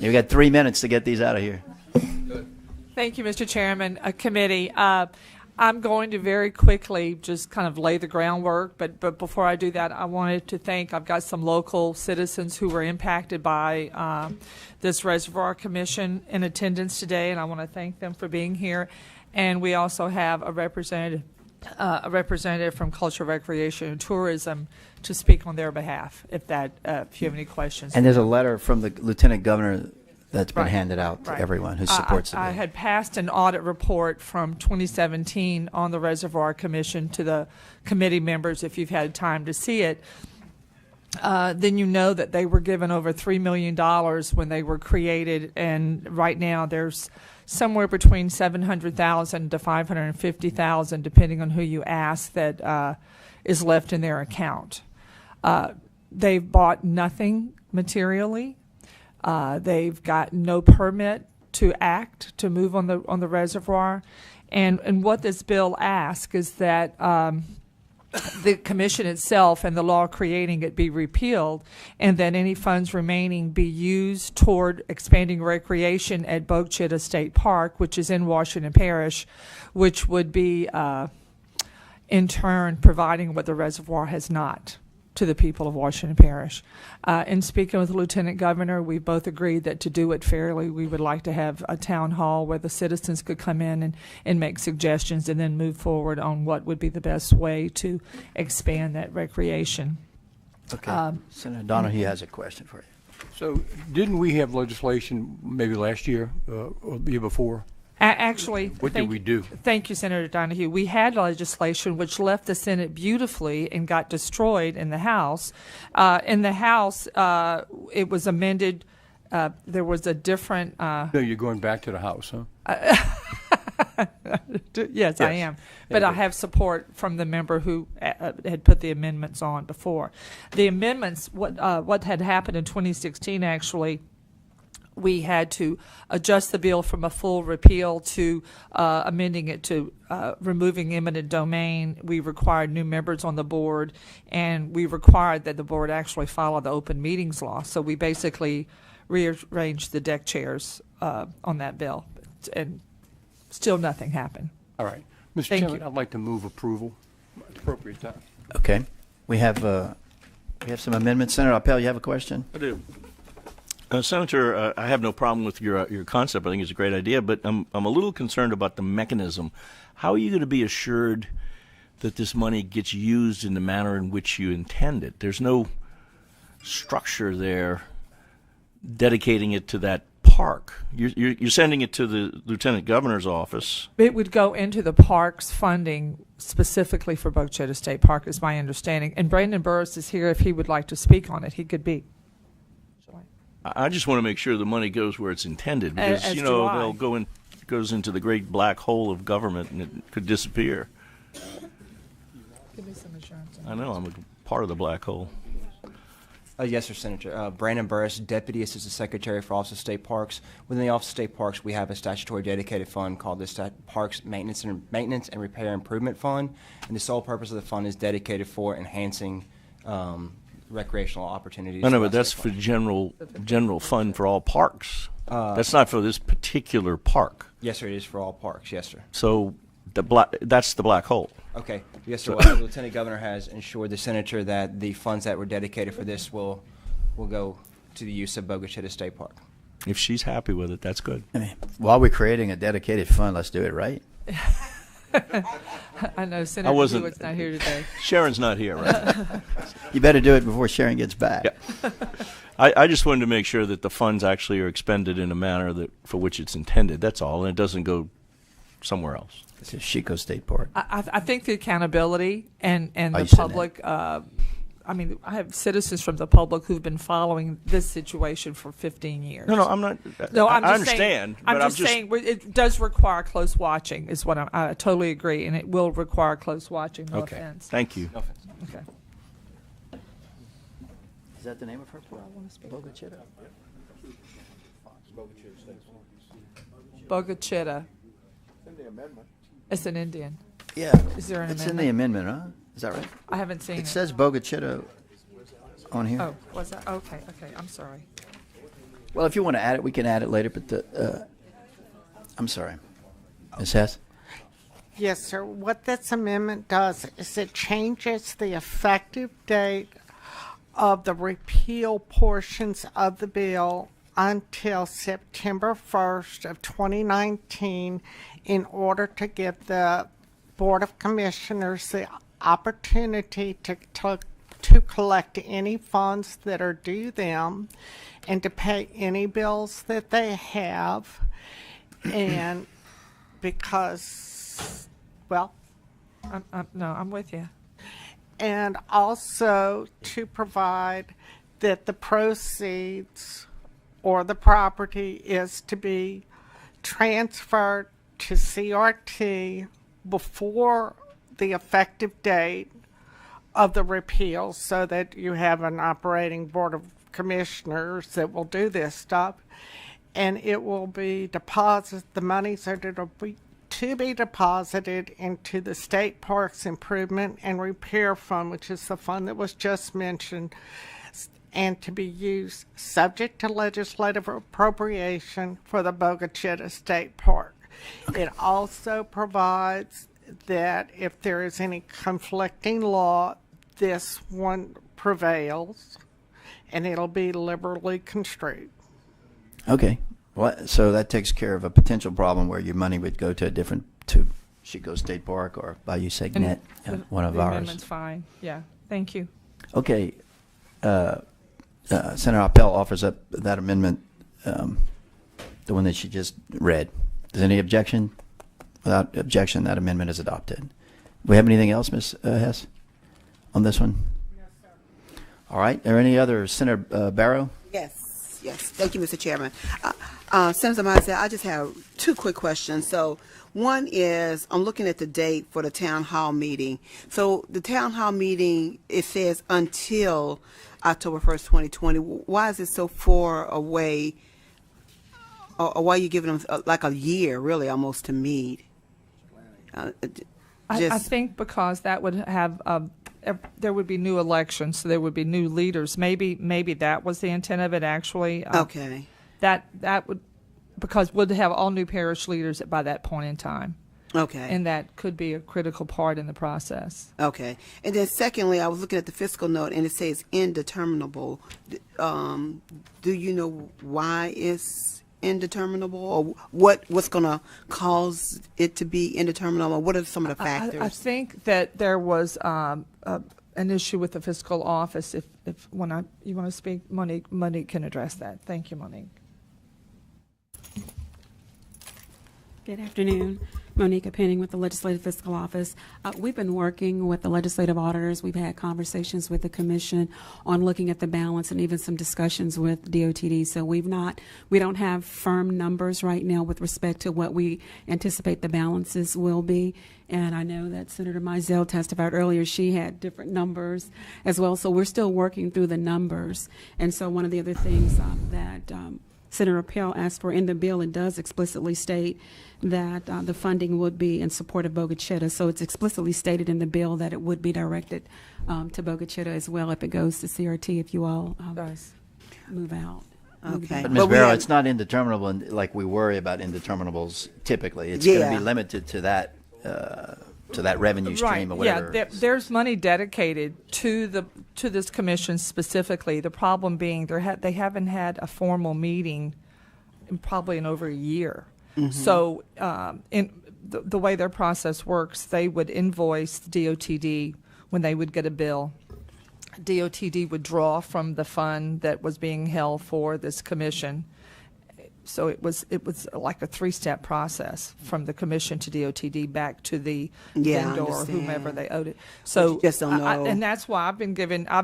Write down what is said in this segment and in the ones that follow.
You got 3 minutes to get these out of here. Thank you, Mr. Chairman. Committee, I'm going to very quickly just kind of lay the groundwork, but before I do that, I wanted to thank, I've got some local citizens who were impacted by this Reservoir Commission in attendance today, and I want to thank them for being here. And we also have a representative from Culture, Recreation, and Tourism to speak on their behalf, if you have any questions. And there's a letter from the Lieutenant Governor that's been Right. handed out to Right. everyone who supports the bill. I had passed an audit report from 2017 on the Reservoir Commission to the committee members, if you've had time to see it. Then you know that they were given over $3 million when they were created, and right now there's somewhere between 700,000 to 550,000, depending on who you ask, that is left in their account. They've bought nothing materially. They've got no permit to act, to move on the reservoir, and what this bill asks is that the commission itself and the law creating it be repealed, and that any funds remaining be used toward expanding recreation at Bogue Chitto State Park, which is in Washington Parish, which would be in turn providing what the reservoir has not to the people of Washington Parish. In speaking with the Lieutenant Governor, we both agreed that to do it fairly, we would like to have a town hall where the citizens could come in and make suggestions and then move forward on what would be the best way to expand that recreation. Okay. Senator Donahue has a question for you. So didn't we have legislation maybe last year or the year before? Actually, What did we do? Thank you, Senator Donahue. We had legislation which left the Senate beautifully and got destroyed in the House. In the House, it was amended. There was a different. No, you're going back to the House, huh? Yes, I am. But I have support from the member who had put the amendments on before. The amendments, what had happened in 2016, actually, we had to adjust the bill from a full repeal to amending it to removing eminent domain. We required new members on the board, and we required that the board actually follow the open meetings law. So we basically rearranged the deck chairs on that bill, and still nothing happened. All right. Mr. Chairman, I'd like to move approval at the appropriate time. Okay. We have some amendments. Senator Appel, you have a question? I do. Senator, I have no problem with your concept. I think it's a great idea, but I'm a little concerned about the mechanism. How are you going to be assured that this money gets used in the manner in which you intend it? There's no structure there dedicating it to that park. You're sending it to the Lieutenant Governor's office. It would go into the parks funding specifically for Bogue Chitto State Park, is my understanding. And Brandon Burris is here if he would like to speak on it. He could be. I just want to make sure the money goes where it's intended, because As they'll goes into the great black hole of government and it could disappear. Give me some assurance. I know, I'm a part of the black hole. Yes, sir, Senator. Brandon Burris, Deputy Assistant Secretary for Office of State Parks. Within the Office of State Parks, we have a statutory dedicated fund called the Parks Maintenance and Repair Improvement Fund, and the sole purpose of the fund is dedicated for enhancing recreational opportunities. I know, but that's for general fund for all parks. That's not for this particular park. Yes, sir, it is for all parks. Yes, sir. So that's the black hole. Okay. Yes, sir. Well, the Lieutenant Governor has assured the Senator that the funds that were dedicated for this will go to the use of Bogue Chitto State Park. If she's happy with it, that's good. I mean, while we're creating a dedicated fund, let's do it right. I know Senator Hewitt's not here today. Sharon's not here, right? You better do it before Sharon gets back. Yeah. I just wanted to make sure that the funds actually are expended in a manner for which it's intended. That's all, and it doesn't go somewhere else. This is Chico State Park. I think the accountability and the public. I mean, I have citizens from the public who've been following this situation for 15 years. No, I'm not. No, I understand. I'm just saying it does require close watching, is what I totally agree, and it will require close watching. No okay. offense. Thank you. No offense. Okay. Is that the name of her park? Bogue Chitto? Bogue Chitto. In the amendment. It's an Indian. Yeah. Is there an It's amendment? in the amendment, huh? Is that right? I haven't seen it. It says Bogue Chitto on here. Oh, was that? Okay, I'm sorry. Well, if you want to add it, we can add it later, but I'm sorry. Ms. Hess? Yes, sir. What this amendment does is it changes the effective date of the repeal portions of the bill until September 1st of 2019 in order to give the Board of Commissioners the opportunity to collect any funds that are due them and to pay any bills that they have. And because, well, I'm with you. and also to provide that the proceeds or the property is to be transferred to CRT before the effective date of the repeal, so that you have an operating board of commissioners that will do this stuff, and it will be deposited, the monies are to be deposited into the State Parks Improvement and Repair Fund, which is the fund that was just mentioned, and to be used subject to legislative appropriation for the Bogue Chitto State Park. Okay. It also provides that if there is any conflicting law, this one prevails, and it'll be liberally construed. Okay. Well, so that takes care of a potential problem where your money would go to a different, to Chico State Park or Bayou Segnet, one of the ours. amendment's fine. Yeah. Thank you. Okay. Senator Appel offers up that amendment, the one that she just read. Is any objection? Without objection, that amendment is adopted. We have anything else, Ms. Hess, on this one? Yes, sir. All right. Are any other? Senator Barrow? Yes, yes. Thank you, Mr. Chairman. Senator Mizell, I just have two quick questions. So one is, I'm looking at the date for the town hall meeting. So the town hall meeting, it says until October 1st, 2020. Why is it so far away? Or why are you giving them like a year, really, almost to meet? I think because that would have there would be new elections, so there would be new leaders. Maybe that was the intent of it. Actually, okay. That would, because we'd have all new parish leaders by that point in time. Okay. And that could be a critical part in the process. Okay. And then secondly, I was looking at the fiscal note, and it says indeterminable. Do you know why it's indeterminable, or what's going to cause it to be indeterminable? What are some of the factors? I think that there was an issue with the fiscal office. If you want to speak, Monique can address that. Thank you, Monique. Good afternoon. Monica Penning with the Legislative Fiscal Office. We've been working with the legislative auditors. We've had conversations with the commission on looking at the balance and even some discussions with DOTD. So we don't have firm numbers right now with respect to what we anticipate the balances will be. And I know that Senator Mizell testified earlier. She had different numbers as well. So we're still working through the numbers. And so one of the other things that Senator Appel asked for in the bill, it does explicitly state that the funding would be in support of Bogue Chitto. So it's explicitly stated in the bill that it would be directed to Bogue Chitto as well if it goes to CRT, if you all move out. Okay. But Ms. Barrow, it's not indeterminable, and like we worry about indeterminables typically. It's going to be limited to that revenue stream or whatever. Yeah, there's money dedicated to this commission specifically. The problem being they haven't had a formal meeting probably in over a year. Mm-hmm. So in the way their process works, they would invoice DOTD when they would get a bill. DOTD would draw from the fund that was being held for this commission. So it was like a three-step process from the commission to DOTD back to the vendor or whomever they owed it. So you just don't know. And that's why I've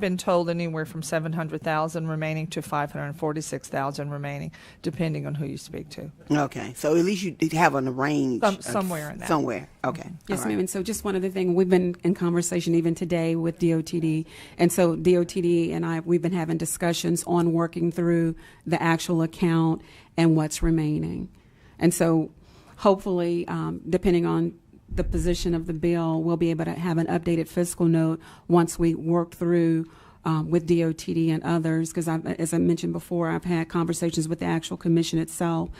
been told anywhere from $700,000 remaining to $546,000 remaining, depending on who you speak to. Okay, so at least you have a range. Somewhere in that. Somewhere. Okay. Yes, ma'am. And so just one other thing, we've been in conversation even today with DOTD, and so DOTD and we've been having discussions on working through the actual account and what's remaining. And so hopefully, depending on the position of the bill, we'll be able to have an updated fiscal note once we work through with DOTD and others, because as I mentioned before, I've had conversations with the actual commission itself,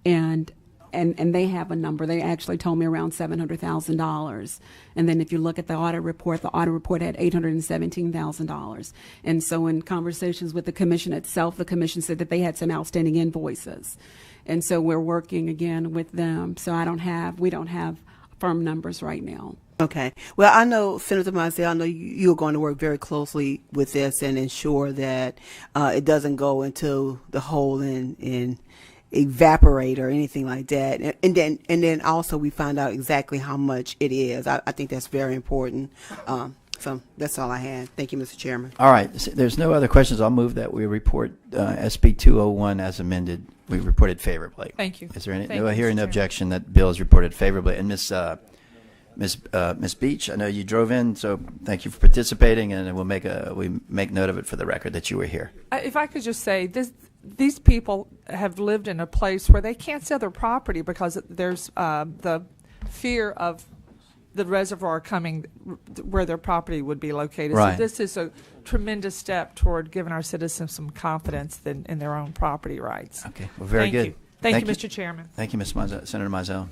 and they have a number. They actually told me around $700,000. And then if you look at the audit report had $817,000. And so in conversations with the commission itself, the commission said that they had some outstanding invoices. And so we're working again with them. So we don't have firm numbers right now. Okay. Well, I know, Senator Mizell, I know you're going to work very closely with this and ensure that it doesn't go into the hole and evaporate or anything like that. And then also we find out exactly how much it is. I think that's very important. So that's all I had. Thank you, Mr. Chairman. All right. There's no other questions. I'll move that we report SB 201 as amended. We reported favorably. Thank you. Is there any? Thank No, you, hearing Mr. no Chairman. objection. That bill is reported favorably. And Miss Beach, I know you drove in, so thank you for participating, and we make note of it for the record that you were here. If I could just say, these people have lived in a place where they can't sell their property because there's the fear of the reservoir coming where their property would be located. Right. So this is a tremendous step toward giving our citizens some confidence in their own property rights. Okay. Well, very Thank good. you. Thank you, Mr. Chairman. Thank you, Ms. Mizell, Senator Mizell.